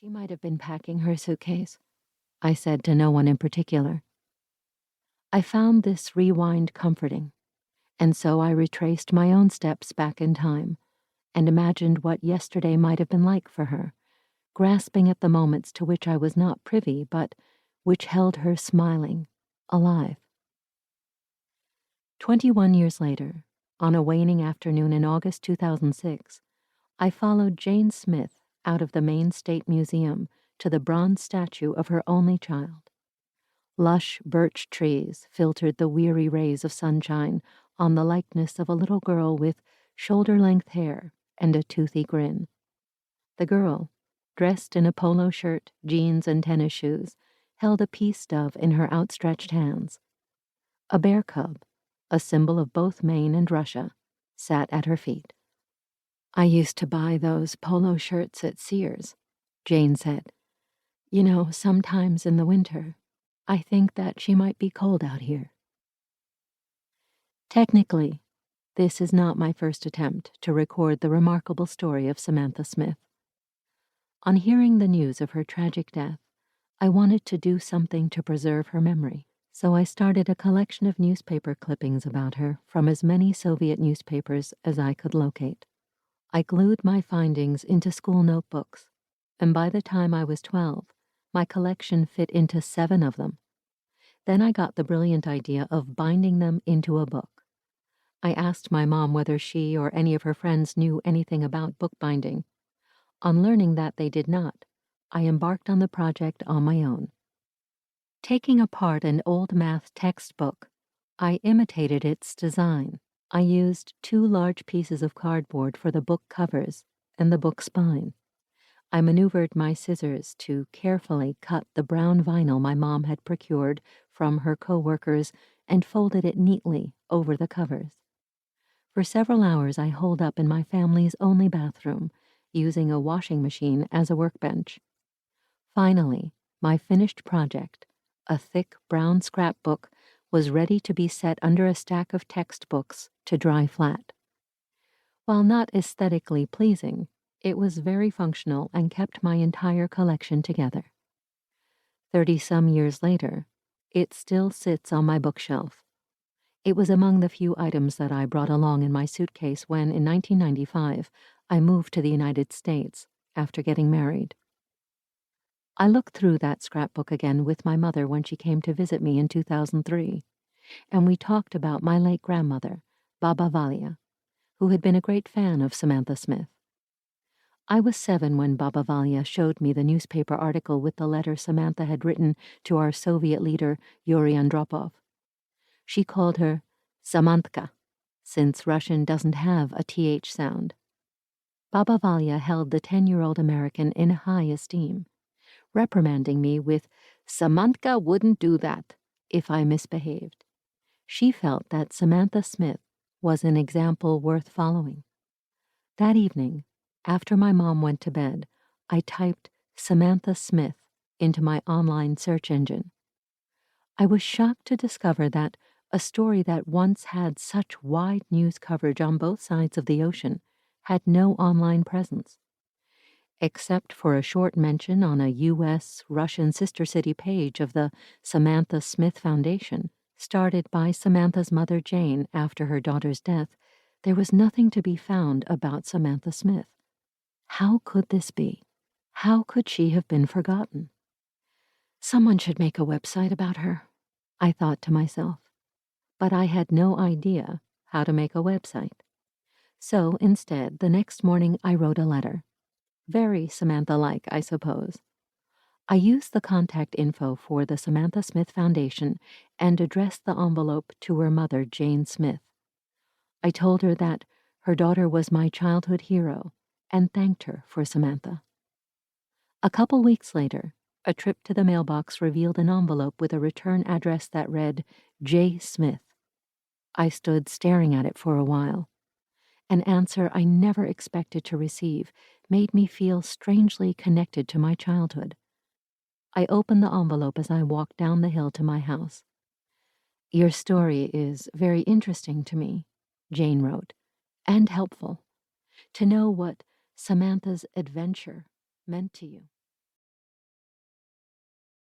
She might have been packing her suitcase, I said to no one in particular. I found this rewind comforting, and so I retraced my own steps back in time and imagined what yesterday might have been like for her, grasping at the moments to which I was not privy, but which held her smiling, alive. 21 years later, on a waning afternoon in August 2006, I followed Jane Smith out of the Maine State Museum to the bronze statue of her only child. Lush birch trees filtered the weary rays of sunshine on the likeness of a little girl with shoulder-length hair and a toothy grin. The girl, dressed in a polo shirt, jeans, and tennis shoes, held a peace dove in her outstretched hands. A bear cub, a symbol of both Maine and Russia, sat at her feet. "I used to buy those polo shirts at Sears," Jane said. "You know, sometimes in the winter, I think that she might be cold out here." Technically, this is not my first attempt to record the remarkable story of Samantha Smith. On hearing the news of her tragic death, I wanted to do something to preserve her memory, so I started a collection of newspaper clippings about her from as many Soviet newspapers as I could locate. I glued my findings into school notebooks, and by the time I was 12, my collection fit into 7 of them. Then I got the brilliant idea of binding them into a book. I asked my mom whether she or any of her friends knew anything about bookbinding. On learning that they did not, I embarked on the project on my own. Taking apart an old math textbook, I imitated its design. I used 2 large pieces of cardboard for the book covers and the book spine. I maneuvered my scissors to carefully cut the brown vinyl my mom had procured from her co-workers and folded it neatly over the covers. For several hours I holed up in my family's only bathroom, using a washing machine as a workbench. Finally, my finished project, a thick brown scrapbook, was ready to be set under a stack of textbooks to dry flat. While not aesthetically pleasing, it was very functional and kept my entire collection together. 30-some years later, it still sits on my bookshelf. It was among the few items that I brought along in my suitcase when, in 1995, I moved to the United States after getting married. I looked through that scrapbook again with my mother when she came to visit me in 2003, and we talked about my late grandmother, Baba Valia, who had been a great fan of Samantha Smith. I was 7 when Baba Valia showed me the newspaper article with the letter Samantha had written to our Soviet leader, Yuri Andropov. She called her Samantka, since Russian doesn't have a TH sound. Baba Valia held the 10-year-old American in high esteem, reprimanding me with, "Samantka wouldn't do that," if I misbehaved. She felt that Samantha Smith was an example worth following. That evening, after my mom went to bed, I typed Samantha Smith into my online search engine. I was shocked to discover that a story that once had such wide news coverage on both sides of the ocean had no online presence. Except for a short mention on a U.S.-Russian sister city page of the Samantha Smith Foundation, started by Samantha's mother Jane after her daughter's death, there was nothing to be found about Samantha Smith. How could this be? How could she have been forgotten? Someone should make a website about her, I thought to myself. But I had no idea how to make a website. So instead, the next morning I wrote a letter. Very Samantha-like, I suppose. I used the contact info for the Samantha Smith Foundation and addressed the envelope to her mother, Jane Smith. I told her that her daughter was my childhood hero and thanked her for Samantha. A couple weeks later, a trip to the mailbox revealed an envelope with a return address that read, J. Smith. I stood staring at it for a while. An answer I never expected to receive made me feel strangely connected to my childhood. I opened the envelope as I walked down the hill to my house. "Your story is very interesting to me," Jane wrote, "and helpful. To know what Samantha's adventure meant to you."